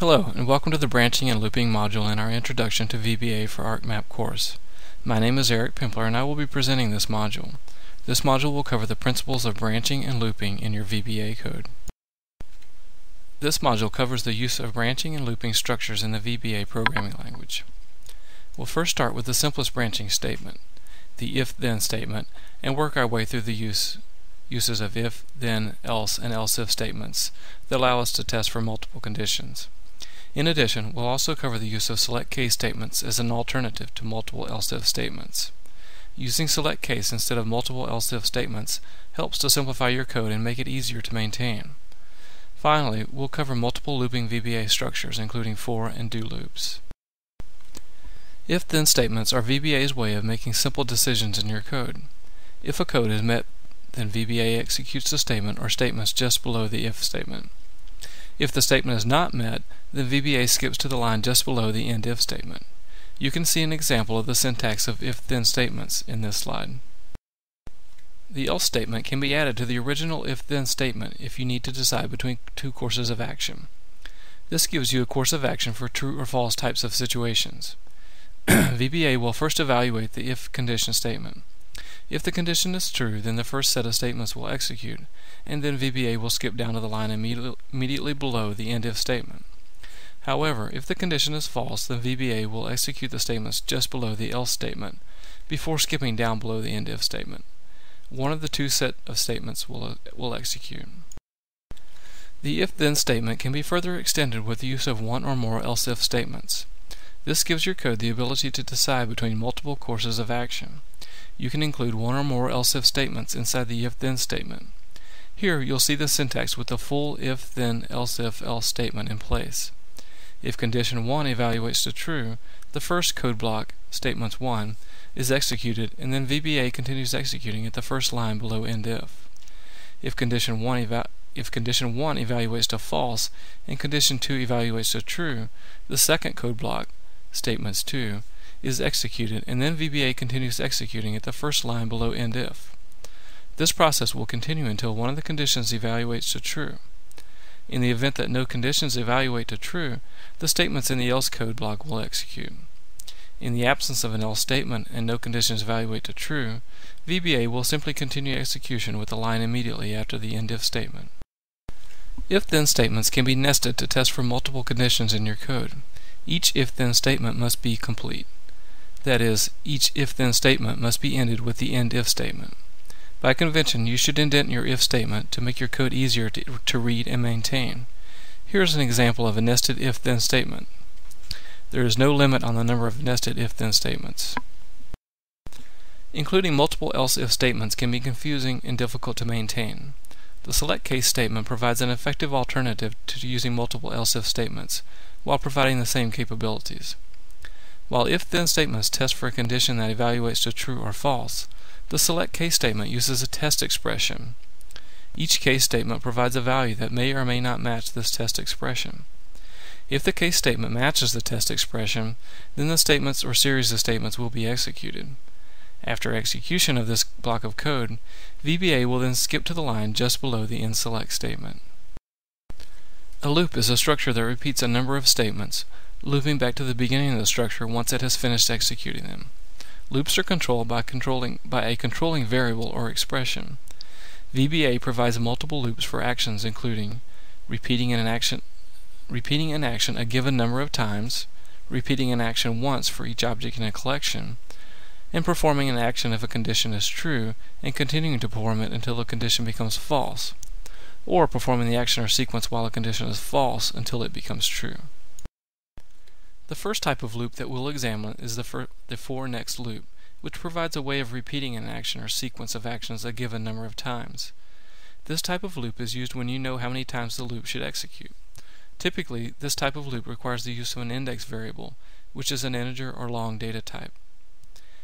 Hello, and welcome to the Branching and Looping module in our Introduction to VBA for ArcMap course. My name is Eric Pimpler, and I will be presenting this module. This module will cover the principles of branching and looping in your VBA code. This module covers the use of branching and looping structures in the VBA programming language. We'll first start with the simplest branching statement, the if-then statement, and work our way through the uses of if, then, else, and else-if statements that allow us to test for multiple conditions. In addition, we'll also cover the use of select case statements as an alternative to multiple else-if statements. Using select case instead of multiple else-if statements helps to simplify your code and make it easier to maintain. Finally, we'll cover multiple looping VBA structures, including for and do loops. If-then statements are VBA's way of making simple decisions in your code. If a code is met, then VBA executes the statement or statements just below the if statement. If the statement is not met, then VBA skips to the line just below the end if statement. You can see an example of the syntax of if-then statements in this slide. The else statement can be added to the original if-then statement if you need to decide between two courses of action. This gives you a course of action for true or false types of situations. VBA will first evaluate the if condition statement. If the condition is true, then the first set of statements will execute, and then VBA will skip down to the line immediately below the end if statement. However, if the condition is false, then VBA will execute the statements just below the else statement, before skipping down below the end if statement. One of the two set of statements will execute. The if-then statement can be further extended with the use of one or more else-if statements. This gives your code the ability to decide between multiple courses of action. You can include one or more else-if statements inside the if-then statement. Here you'll see the syntax with the full if-then else-if else statement in place. If condition 1 evaluates to true, the first code block, statements 1, is executed, and then VBA continues executing at the first line below end if. If condition 1 evaluates to false and condition 2 evaluates to true, the second code block, statements 2, is executed, and then VBA continues executing at the first line below end if. This process will continue until one of the conditions evaluates to true. In the event that no conditions evaluate to true, the statements in the else code block will execute. In the absence of an else statement and no conditions evaluate to true, VBA will simply continue execution with the line immediately after the end if statement. If-then statements can be nested to test for multiple conditions in your code. Each if-then statement must be complete. That is, each if-then statement must be ended with the end if statement. By convention, you should indent your if statement to make your code easier to read and maintain. Here's an example of a nested if-then statement. There is no limit on the number of nested if-then statements. Including multiple else-if statements can be confusing and difficult to maintain. The select case statement provides an effective alternative to using multiple else-if statements, while providing the same capabilities. While if-then statements test for a condition that evaluates to true or false, the select case statement uses a test expression. Each case statement provides a value that may or may not match this test expression. If the case statement matches the test expression, then the statements or series of statements will be executed. After execution of this block of code, VBA will then skip to the line just below the end select statement. A loop is a structure that repeats a number of statements, looping back to the beginning of the structure once it has finished executing them. Loops are controlled by a controlling variable or expression. VBA provides multiple loops for actions including repeating an action a given number of times, repeating an action once for each object in a collection, and performing an action if a condition is true and continuing to perform it until the condition becomes false, or performing the action or sequence while a condition is false until it becomes true. The first type of loop that we'll examine is the for next loop, which provides a way of repeating an action or sequence of actions a given number of times. This type of loop is used when you know how many times the loop should execute. Typically, this type of loop requires the use of an index variable, which is an integer or long data type.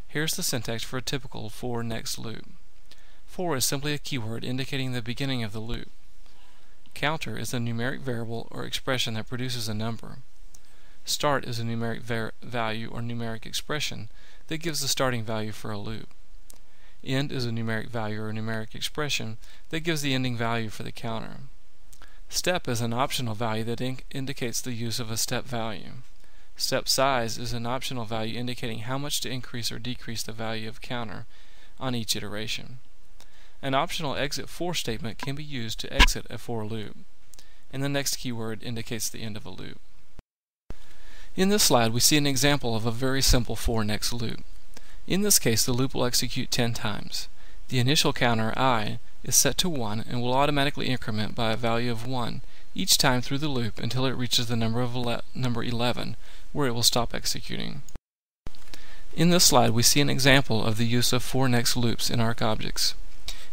Here's the syntax for a typical for next loop. For is simply a keyword indicating the beginning of the loop. Counter is a numeric variable or expression that produces a number. Start is a numeric value or numeric expression that gives the starting value for a loop. End is a numeric value or numeric expression that gives the ending value for the counter. Step is an optional value that indicates the use of a step value. Step size is an optional value indicating how much to increase or decrease the value of counter on each iteration. An optional exit for statement can be used to exit a for loop, and the next keyword indicates the end of a loop. In this slide, we see an example of a very simple for next loop. In this case, the loop will execute 10 times. The initial counter I is set to 1 and will automatically increment by a value of 1 each time through the loop until it reaches the number 11, where it will stop executing. In this slide, we see an example of the use of for next loops in ArcObjects.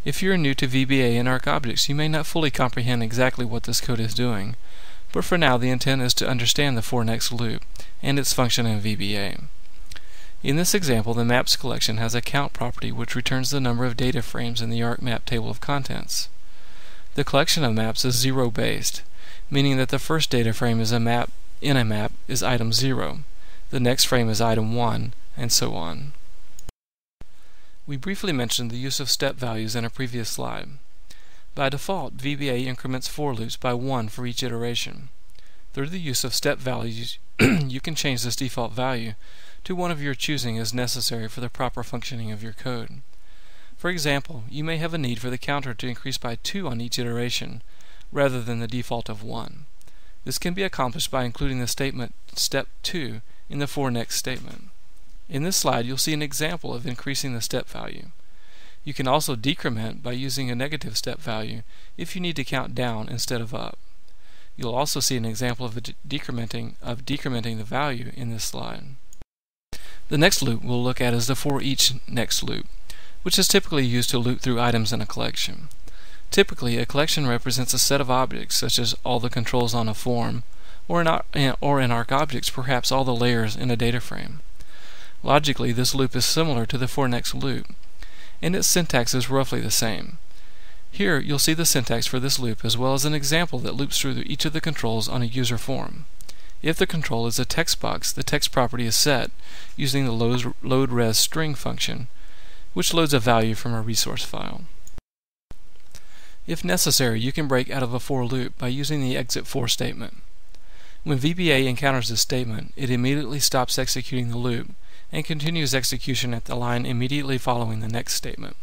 If you are new to VBA in ArcObjects, you may not fully comprehend exactly what this code is doing, but for now the intent is to understand the for next loop and its function in VBA. In this example, the maps collection has a count property which returns the number of data frames in the ArcMap table of contents. The collection of maps is zero-based, meaning that the first data frame is in a map is item 0, the next frame is item 1, and so on. We briefly mentioned the use of step values in a previous slide. By default, VBA increments for loops by 1 for each iteration. Through the use of step values, you can change this default value to one of your choosing as necessary for the proper functioning of your code. For example, you may have a need for the counter to increase by 2 on each iteration, rather than the default of 1. This can be accomplished by including the statement step 2 in the for next statement. In this slide, you'll see an example of increasing the step value. You can also decrement by using a negative step value if you need to count down instead of up. You'll also see an example of decrementing the value in this slide. The next loop we'll look at is the for each next loop, which is typically used to loop through items in a collection. Typically, a collection represents a set of objects, such as all the controls on a form, or in ArcObjects, perhaps all the layers in a data frame. Logically, this loop is similar to the for next loop, and its syntax is roughly the same. Here, you'll see the syntax for this loop as well as an example that loops through each of the controls on a user form. If the control is a text box, the text property is set using the load_res string function, which loads a value from a resource file. If necessary, you can break out of a for loop by using the exit for statement. When VBA encounters this statement, it immediately stops executing the loop and continues execution at the line immediately following the next statement.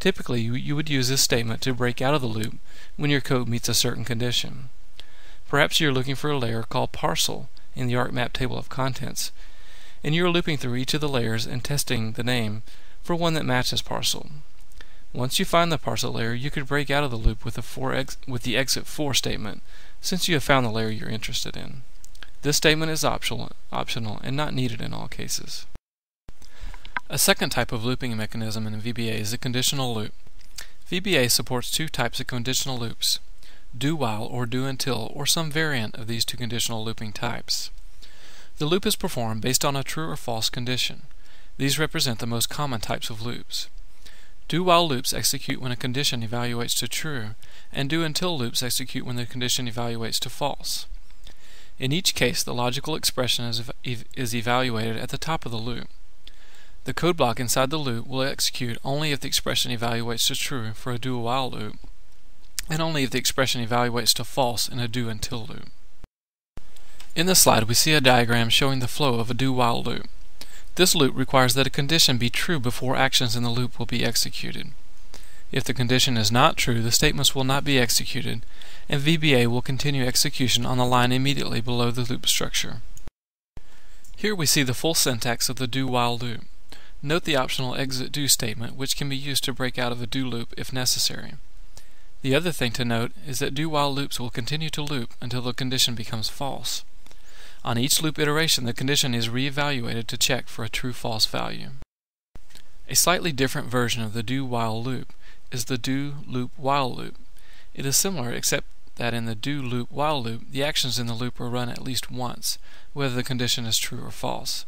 Typically, you would use this statement to break out of the loop when your code meets a certain condition. Perhaps you're looking for a layer called parcel in the ArcMap table of contents, and you're looping through each of the layers and testing the name for one that matches parcel. Once you find the parcel layer, you could break out of the loop with the exit for statement, since you have found the layer you're interested in. This statement is optional and not needed in all cases. A second type of looping mechanism in VBA is a conditional loop. VBA supports 2 types of conditional loops: do while or do until, or some variant of these 2 conditional looping types. The loop is performed based on a true or false condition. These represent the most common types of loops. Do while loops execute when a condition evaluates to true, and do until loops execute when the condition evaluates to false. In each case, the logical expression is evaluated at the top of the loop. The code block inside the loop will execute only if the expression evaluates to true for a do while loop, and only if the expression evaluates to false in a do until loop. In this slide, we see a diagram showing the flow of a do while loop. This loop requires that a condition be true before actions in the loop will be executed. If the condition is not true, the statements will not be executed, and VBA will continue execution on the line immediately below the loop structure. Here we see the full syntax of the do while loop. Note the optional exit do statement, which can be used to break out of a do loop if necessary. The other thing to note is that do while loops will continue to loop until the condition becomes false. On each loop iteration, the condition is re-evaluated to check for a true-false value. A slightly different version of the do while loop is the do loop while loop. It is similar, except that in the do loop while loop, the actions in the loop are run at least once, whether the condition is true or false.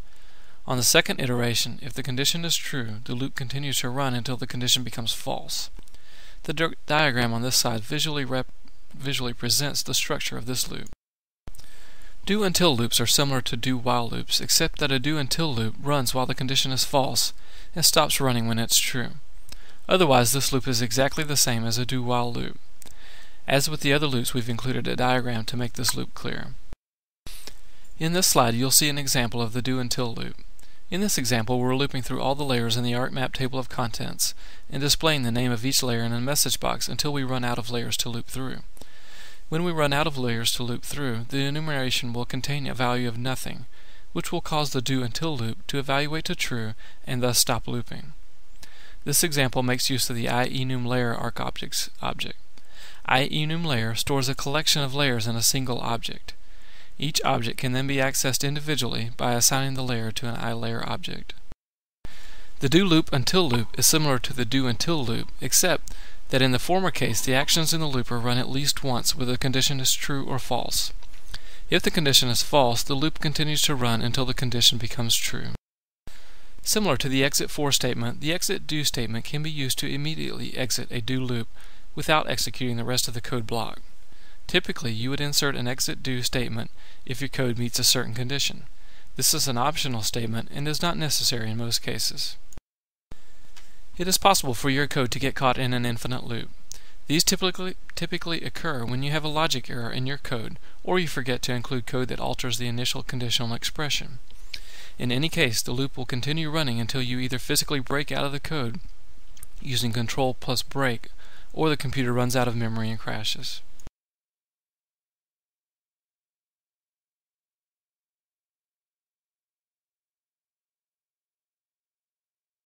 On the second iteration, if the condition is true, the loop continues to run until the condition becomes false. The diagram on this side visually presents the structure of this loop. Do until loops are similar to do while loops, except that a do until loop runs while the condition is false and stops running when it's true. Otherwise, this loop is exactly the same as a do while loop. As with the other loops, we've included a diagram to make this loop clear. In this slide, you'll see an example of the do until loop. In this example, we're looping through all the layers in the ArcMap table of contents and displaying the name of each layer in a message box until we run out of layers to loop through. When we run out of layers to loop through, the enumeration will contain a value of nothing, which will cause the do until loop to evaluate to true and thus stop looping. This example makes use of the IEnumLayer ArcObject object. IEnumLayer stores a collection of layers in a single object. Each object can then be accessed individually by assigning the layer to an iLayer object. The do loop until loop is similar to the do until loop, except that in the former case the actions in the loop are run at least once whether the condition is true or false. If the condition is false, the loop continues to run until the condition becomes true. Similar to the exit for statement, the exit do statement can be used to immediately exit a do loop without executing the rest of the code block. Typically, you would insert an exit do statement if your code meets a certain condition. This is an optional statement and is not necessary in most cases. It is possible for your code to get caught in an infinite loop. These typically occur when you have a logic error in your code, or you forget to include code that alters the initial conditional expression. In any case, the loop will continue running until you either physically break out of the code using Control plus break, or the computer runs out of memory and crashes.